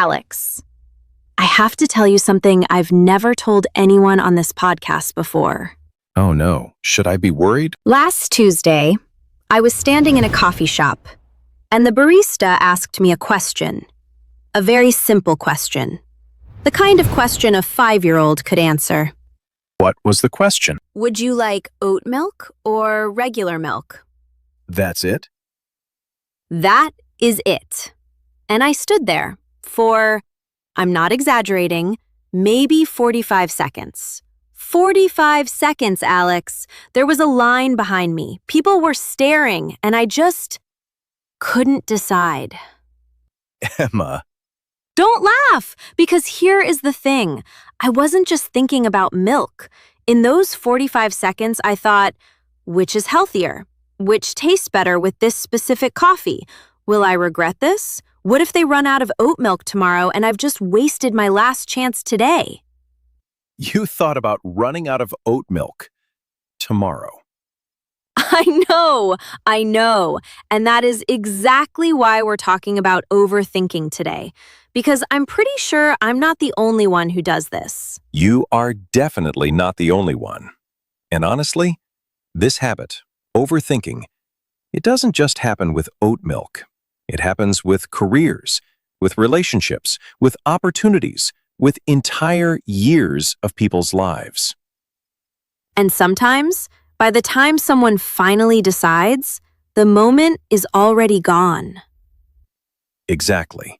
Alex, I have to tell you something I've never told anyone on this podcast before. Oh no, should I be worried? Last Tuesday, I was standing in a coffee shop, and the barista asked me a question. A very simple question. The kind of question a 5-year-old could answer. What was the question? Would you like oat milk or regular milk? That's it? That is it. And I stood there for, I'm not exaggerating, maybe 45 seconds. 45 seconds, Alex. There was a line behind me. People were staring, and I just couldn't decide. Emma. Don't laugh, because here is the thing. I wasn't just thinking about milk. In those 45 seconds, I thought, which is healthier? Which tastes better with this specific coffee? Will I regret this? What if they run out of oat milk tomorrow and I've just wasted my last chance today? You thought about running out of oat milk tomorrow. I know. And that is exactly why we're talking about overthinking today. Because I'm pretty sure I'm not the only one who does this. You are definitely not the only one. And honestly, this habit, overthinking, it doesn't just happen with oat milk. It happens with careers, with relationships, with opportunities, with entire years of people's lives. And sometimes, by the time someone finally decides, the moment is already gone. Exactly.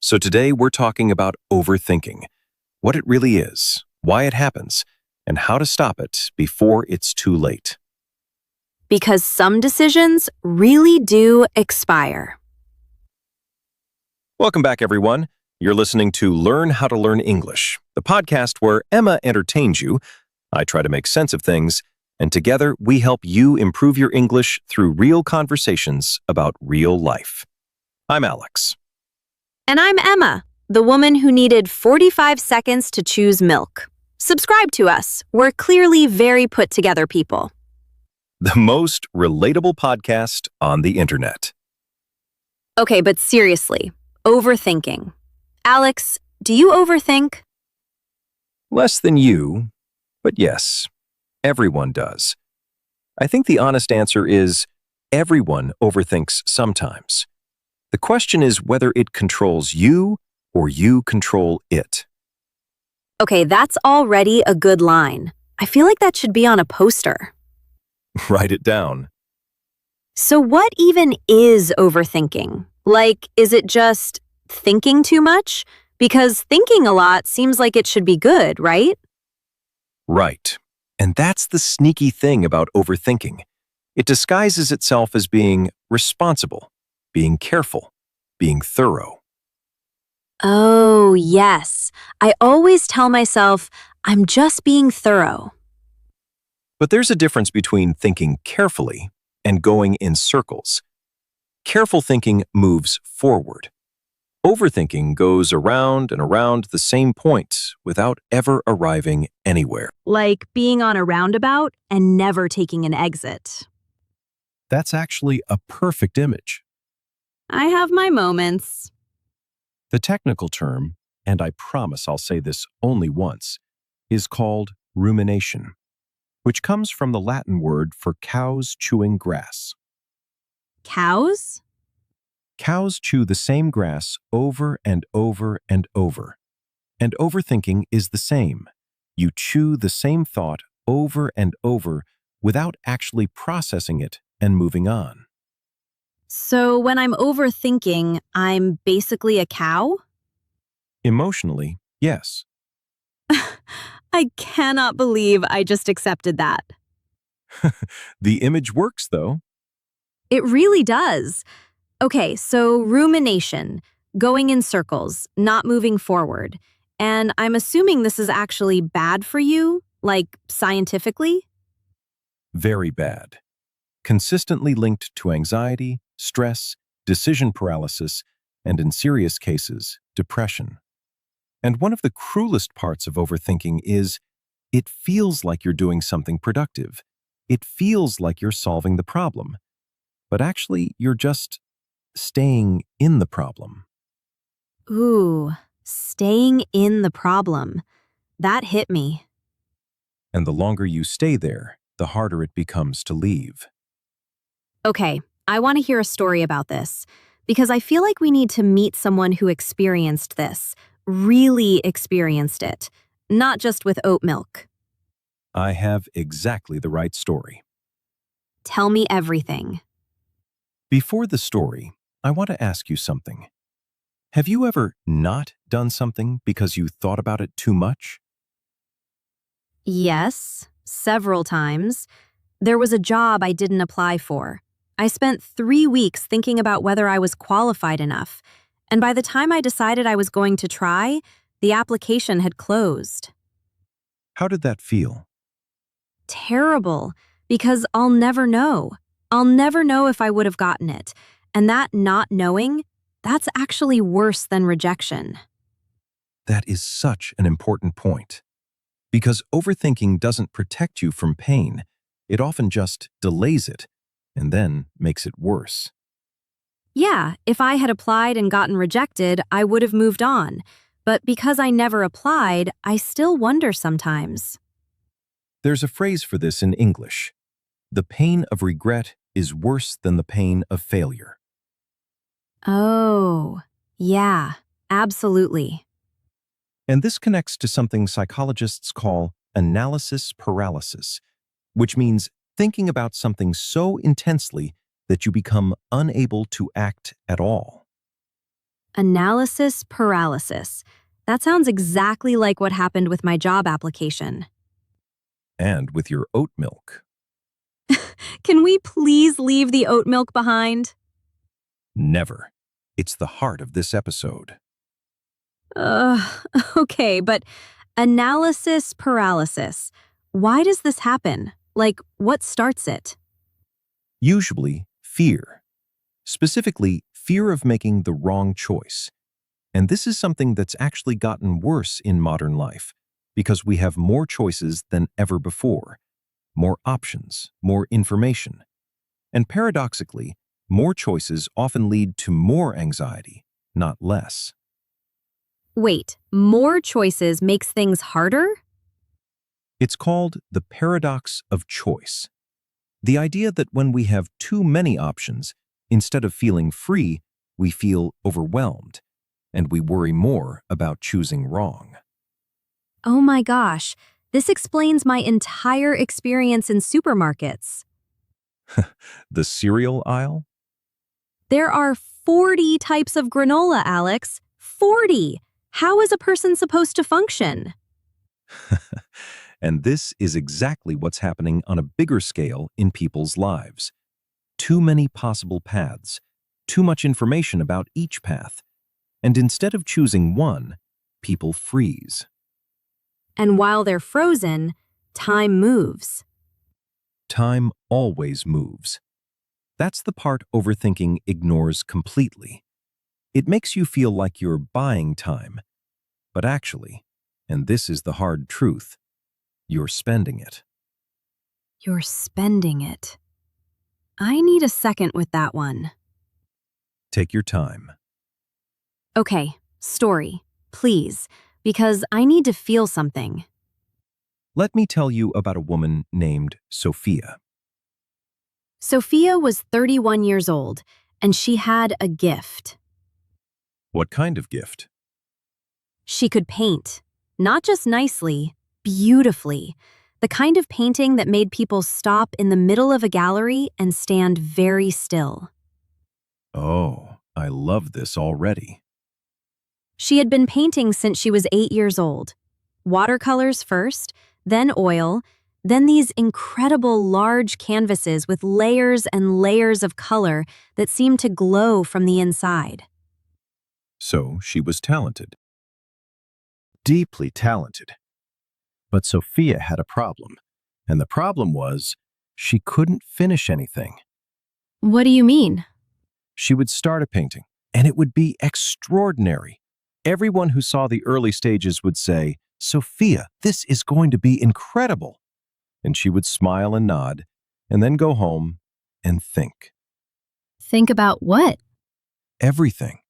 So today we're talking about overthinking, what it really is, why it happens, and how to stop it before it's too late. Because some decisions really do expire. Welcome back, everyone. You're listening to Learn How to Learn English, the podcast where Emma entertains you, I try to make sense of things, and together we help you improve your English through real conversations about real life. I'm Alex. And I'm Emma, the woman who needed 45 seconds to choose milk. Subscribe to us. We're clearly very put together people. The most relatable podcast on the internet. Okay, but seriously, overthinking. Alex, do you overthink? Less than you, but yes, everyone does. I think the honest answer is everyone overthinks sometimes. The question is whether it controls you or you control it. Okay, that's already a good line. I feel like that should be on a poster. Write it down. So what even is overthinking? Like, is it just thinking too much? Because thinking a lot seems like it should be good, right? Right. And that's the sneaky thing about overthinking. It disguises itself as being responsible, being careful, being thorough. Oh, yes. I always tell myself, I'm just being thorough. But there's a difference between thinking carefully and going in circles. Careful thinking moves forward. Overthinking goes around and around the same point without ever arriving anywhere. Like being on a roundabout and never taking an exit. That's actually a perfect image. I have my moments. The technical term, and I promise I'll say this only once, is called rumination, which comes from the Latin word for cows chewing grass. Cows? Cows chew the same grass over and over and over. And overthinking is the same. You chew the same thought over and over without actually processing it and moving on. So when I'm overthinking, I'm basically a cow? Emotionally, yes. I cannot believe I just accepted that. The image works, though. It really does. Okay, so rumination, going in circles, not moving forward. And I'm assuming this is actually bad for you, like scientifically? Very bad. Consistently linked to anxiety, stress, decision paralysis, and in serious cases, depression. And one of the cruelest parts of overthinking is it feels like you're doing something productive. It feels like you're solving the problem. But actually, you're just staying in the problem. Ooh, staying in the problem. That hit me. And the longer you stay there, the harder it becomes to leave. Okay, I want to hear a story about this because I feel like we need to meet someone who experienced this, really experienced it, not just with oat milk. I have exactly the right story. Tell me everything. Before the story, I want to ask you something. Have you ever not done something because you thought about it too much? Yes, several times. There was a job I didn't apply for. I spent 3 weeks thinking about whether I was qualified enough, and by the time I decided I was going to try, the application had closed. How did that feel? Terrible, because I'll never know. I'll never know if I would have gotten it. And that not knowing, that's actually worse than rejection. That is such an important point. Because overthinking doesn't protect you from pain, it often just delays it and then makes it worse. Yeah, if I had applied and gotten rejected, I would have moved on. But because I never applied, I still wonder sometimes. There's a phrase for this in English. The pain of regret is worse than the pain of failure. Oh, yeah, absolutely. And this connects to something psychologists call analysis paralysis, which means thinking about something so intensely that you become unable to act at all. Analysis paralysis. That sounds exactly like what happened with my job application. And with your oat milk, Can we please leave the oat milk behind? never. It's the heart of this episode. Ugh, okay, but analysis paralysis. Why does this happen? Like, what starts it? Usually, fear. Specifically, fear of making the wrong choice. And this is something that's actually gotten worse in modern life because we have more choices than ever before, more options, more information. And paradoxically, more choices often lead to more anxiety, not less. Wait, more choices makes things harder? It's called the paradox of choice. The idea that when we have too many options, instead of feeling free, we feel overwhelmed, and we worry more about choosing wrong. Oh my gosh, this explains my entire experience in supermarkets. The cereal aisle? There are 40 types of granola, Alex. 40! How is a person supposed to function? And this is exactly what's happening on a bigger scale in people's lives. Too many possible paths, too much information about each path, and instead of choosing one, people freeze. And while they're frozen, time moves. Time always moves. That's the part overthinking ignores completely. It makes you feel like you're buying time, but actually, and this is the hard truth, you're spending it. You're spending it. I need a second with that one. Take your time. Okay, story, please, because I need to feel something. Let me tell you about a woman named Sophia. Sophia was 31 years old, and she had a gift. What kind of gift? She could paint, not just nicely, beautifully. The kind of painting that made people stop in the middle of a gallery and stand very still. Oh, I love this already. She had been painting since she was 8 years old. Watercolors first, then oil, then these incredible large canvases with layers and layers of color that seemed to glow from the inside. So she was talented. Deeply talented. But Sophia had a problem, and the problem was she couldn't finish anything. What do you mean? She would start a painting, and it would be extraordinary. Everyone who saw the early stages would say, "Sophia, this is going to be incredible." And she would smile and nod, and then go home and think. Think about what? Everything.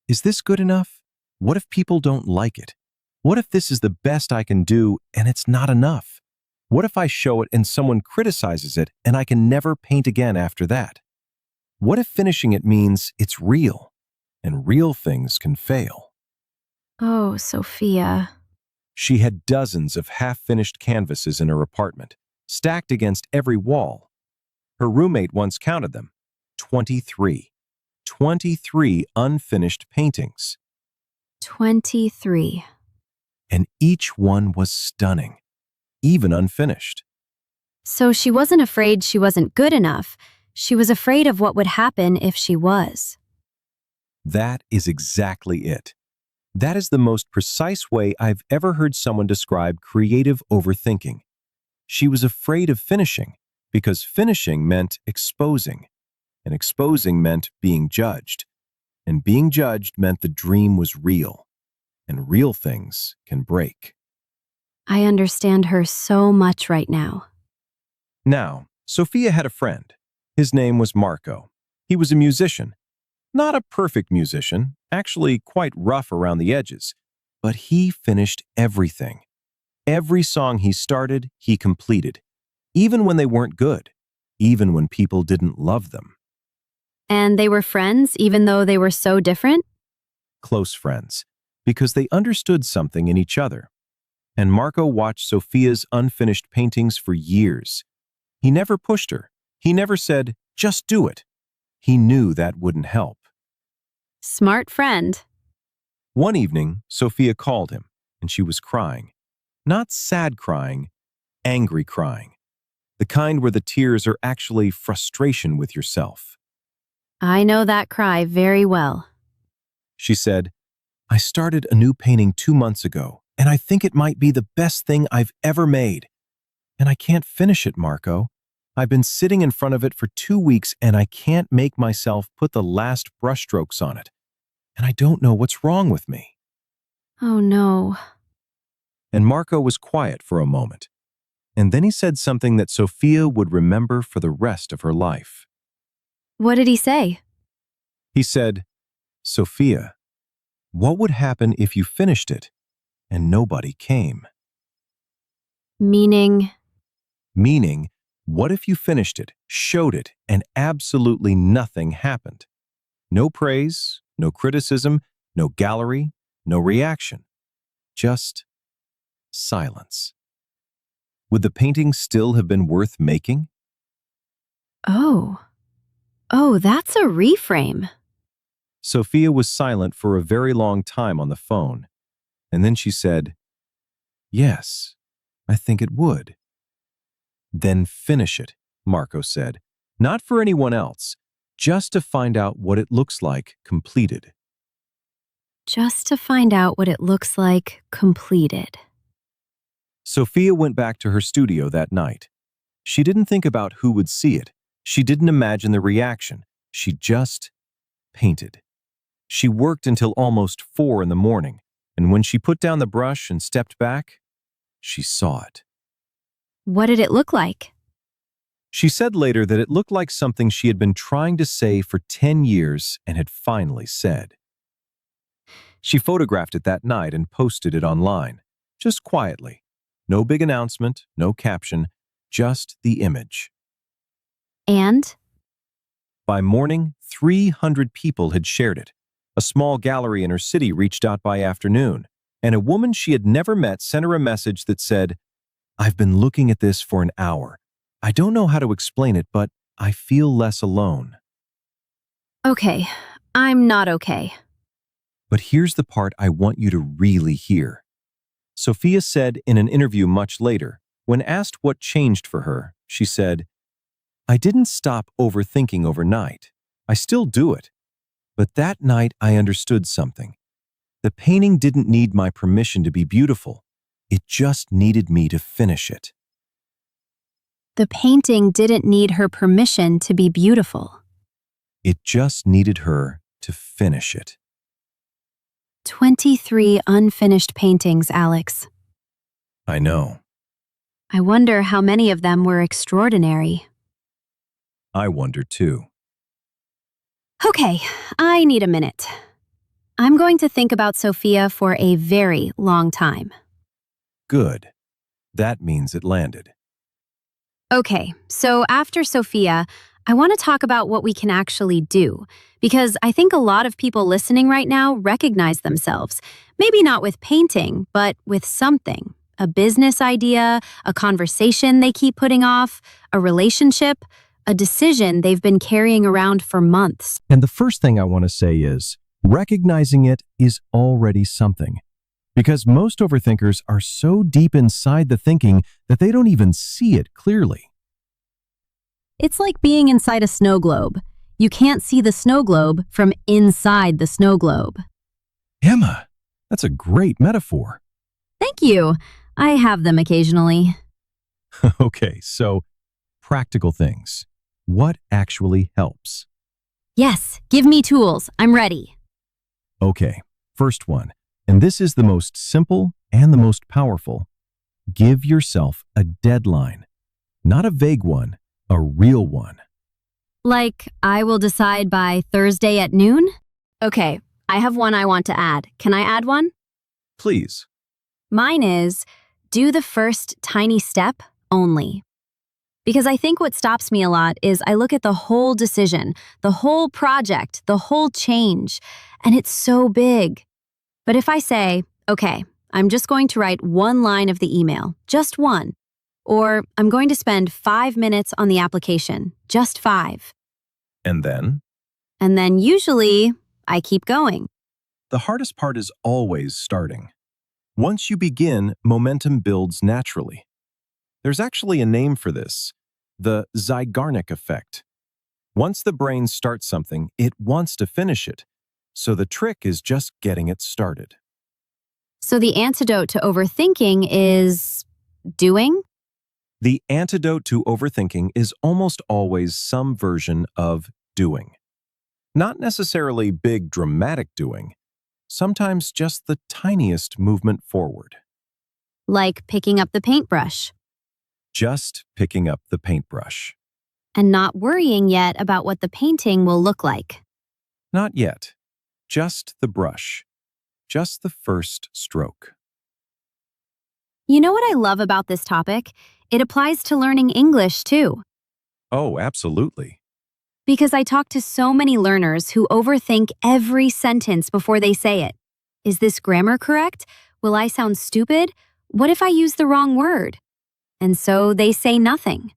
Is this good enough? What if people don't like it? What if this is the best I can do and it's not enough? What if I show it and someone criticizes it and I can never paint again after that? What if finishing it means it's real and real things can fail? Oh, Sophia. She had dozens of half-finished canvases in her apartment, stacked against every wall. Her roommate once counted them. 23. 23 unfinished paintings. 23. And each one was stunning, even unfinished. So she wasn't afraid she wasn't good enough. She was afraid of what would happen if she was. That is exactly it. That is the most precise way I've ever heard someone describe creative overthinking. She was afraid of finishing because finishing meant exposing, and exposing meant being judged, and being judged meant the dream was real, and real things can break. I understand her so much right now. Now, Sophia had a friend. His name was Marco. He was a musician. Not a perfect musician, actually quite rough around the edges, but he finished everything. Every song he started, he completed, even when they weren't good, even when people didn't love them. And they were friends even though they were so different? Close friends, because they understood something in each other. And Marco watched Sophia's unfinished paintings for years. He never pushed her. He never said, just do it. He knew that wouldn't help. Smart friend. One evening, Sophia called him, and she was crying. Not sad crying, angry crying. The kind where the tears are actually frustration with yourself. I know that cry very well. She said, I started a new painting 2 months ago, and I think it might be the best thing I've ever made. And I can't finish it, Marco. I've been sitting in front of it for 2 weeks, and I can't make myself put the last brushstrokes on it. And I don't know what's wrong with me. Oh no. And Marco was quiet for a moment. And then he said something that Sophia would remember for the rest of her life. What did he say? He said, Sophia, what would happen if you finished it and nobody came? Meaning, Meaning, what if you finished it, showed it, and absolutely nothing happened? No praise, no criticism, no gallery, no reaction. Just silence. Would the painting still have been worth making? oh. Oh, that's a reframe. Sophia was silent for a very long time on the phone, and then she said, Yes, I think it would. Then finish it, Marco said. Not for anyone else, just to find out what it looks like completed. Just to find out what it looks like completed. Sophia went back to her studio that night. She didn't think about who would see it. She didn't imagine the reaction. She just painted. She worked until almost 4 in the morning, and when she put down the brush and stepped back, she saw it. What did it look like? She said later that it looked like something she had been trying to say for 10 years and had finally said. She photographed it that night and posted it online, just quietly. No big announcement, no caption, just the image. And? By morning, 300 people had shared it. A small gallery in her city reached out by afternoon, and a woman she had never met sent her a message that said, I've been looking at this for an hour. I don't know how to explain it, but I feel less alone. Okay, I'm not okay. But here's the part I want you to really hear. Sophia said in an interview much later, when asked what changed for her, she said, I didn't stop overthinking overnight. I still do it. But that night I understood something. The painting didn't need my permission to be beautiful. It just needed me to finish it. The painting didn't need her permission to be beautiful. It just needed her to finish it. 23 unfinished paintings, Alex. I know. I wonder how many of them were extraordinary. I wonder too. Okay, I need a minute. I'm going to think about Sophia for a very long time. Good. That means it landed. Okay, so after Sophia, I want to talk about what we can actually do, because I think a lot of people listening right now recognize themselves. Maybe not with painting, but with something. A business idea, a conversation they keep putting off, a relationship, a decision they've been carrying around for months. And the first thing I want to say is, recognizing it is already something. Because most overthinkers are so deep inside the thinking that they don't even see it clearly. It's like being inside a snow globe. You can't see the snow globe from inside the snow globe. Emma, that's a great metaphor. Thank you. I have them occasionally. Okay, so practical things. What actually helps? Yes, give me tools. I'm ready. Okay, first one, and this is the most simple and the most powerful. Give yourself a deadline. Not a vague one, a real one. Like, I will decide by Thursday at noon? Okay, I have one I want to add. Can I add one? Please. Mine is do the first tiny step only. Because I think what stops me a lot is I look at the whole decision, the whole project, the whole change, and it's so big. But if I say, okay, I'm just going to write one line of the email, just one, or I'm going to spend 5 minutes on the application, just 5, And then? and then usually I keep going. The hardest part is always starting. Once you begin, momentum builds naturally. There's actually a name for this, the Zeigarnik effect. Once the brain starts something, it wants to finish it. So the trick is just getting it started. So the antidote to overthinking is doing? The antidote to overthinking is almost always some version of doing. Not necessarily big dramatic doing, sometimes just the tiniest movement forward. Like picking up the paintbrush Just picking up the paintbrush. and not worrying yet about what the painting will look like. Not yet. Just the brush. Just the first stroke. You know what I love about this topic? It applies to learning English too. Oh, absolutely. Because I talk to so many learners who overthink every sentence before they say it. Is this grammar correct? Will I sound stupid? What if I use the wrong word? And so they say nothing.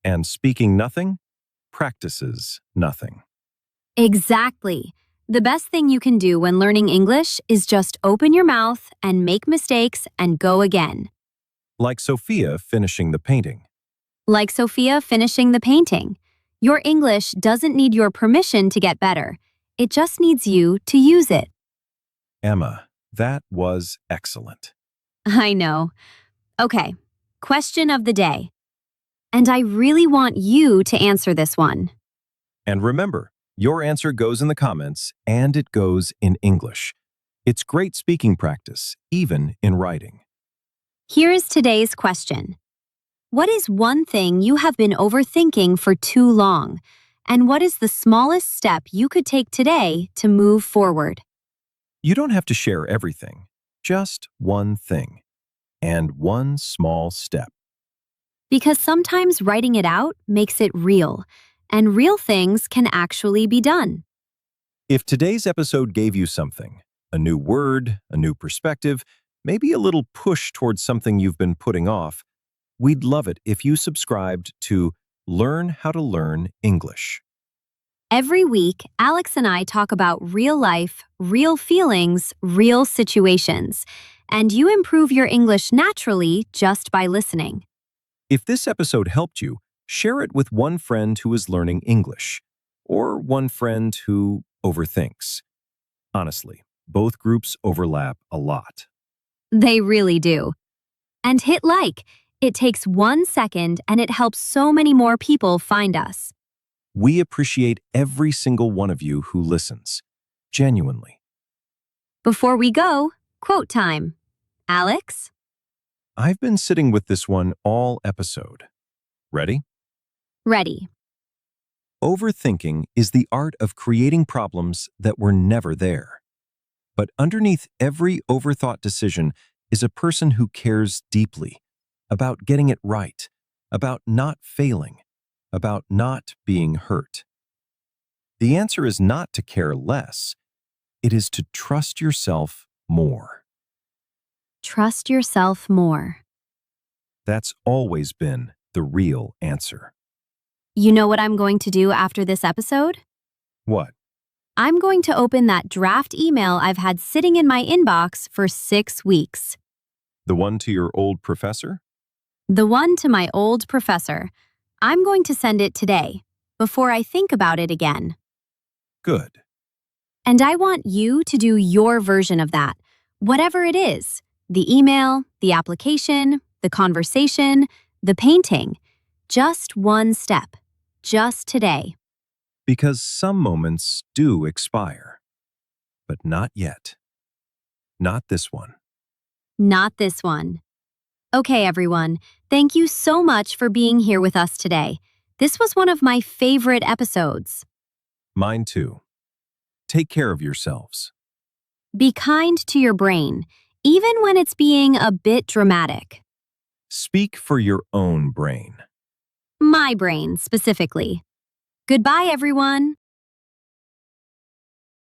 And speaking nothing practices nothing. Exactly. The best thing you can do when learning English is just open your mouth and make mistakes and go again. Like Sophia finishing the painting. Like Sophia finishing the painting. Your English doesn't need your permission to get better. It just needs you to use it. Emma, that was excellent. I know. Okay, question of the day. And I really want you to answer this one. And remember, your answer goes in the comments and it goes in English. It's great speaking practice, even in writing. Here is today's question. What is one thing you have been overthinking for too long? And what is the smallest step you could take today to move forward? You don't have to share everything, just one thing and one small step. Because sometimes writing it out makes it real, and real things can actually be done. If today's episode gave you something, a new word, a new perspective, maybe a little push towards something you've been putting off, we'd love it if you subscribed to Learn How to Learn English. Every week, Alex and I talk about real life, real feelings, real situations, and you improve your English naturally just by listening. If this episode helped you, share it with one friend who is learning English, or one friend who overthinks. Honestly, both groups overlap a lot. They really do. And hit like. It takes 1 second and it helps so many more people find us. We appreciate every single one of you who listens. Genuinely. Before we go, quote time. Alex? I've been sitting with this one all episode. Ready? Ready. Overthinking is the art of creating problems that were never there. But underneath every overthought decision is a person who cares deeply about getting it right, about not failing, about not being hurt. The answer is not to care less, it is to trust yourself more. Trust yourself more. That's always been the real answer. You know what I'm going to do after this episode? What? I'm going to open that draft email I've had sitting in my inbox for 6 weeks. The one to your old professor? The one to my old professor. I'm going to send it today, before I think about it again. Good. And I want you to do your version of that, whatever it is. The email, the application, the conversation, the painting. Just one step. Just today. Because some moments do expire, but not yet. Not this one. Not this one. Okay, everyone. Thank you so much for being here with us today. This was one of my favorite episodes. Mine too. Take care of yourselves. Be kind to your brain, even when it's being a bit dramatic. Speak for your own brain. My brain, specifically. Goodbye, everyone.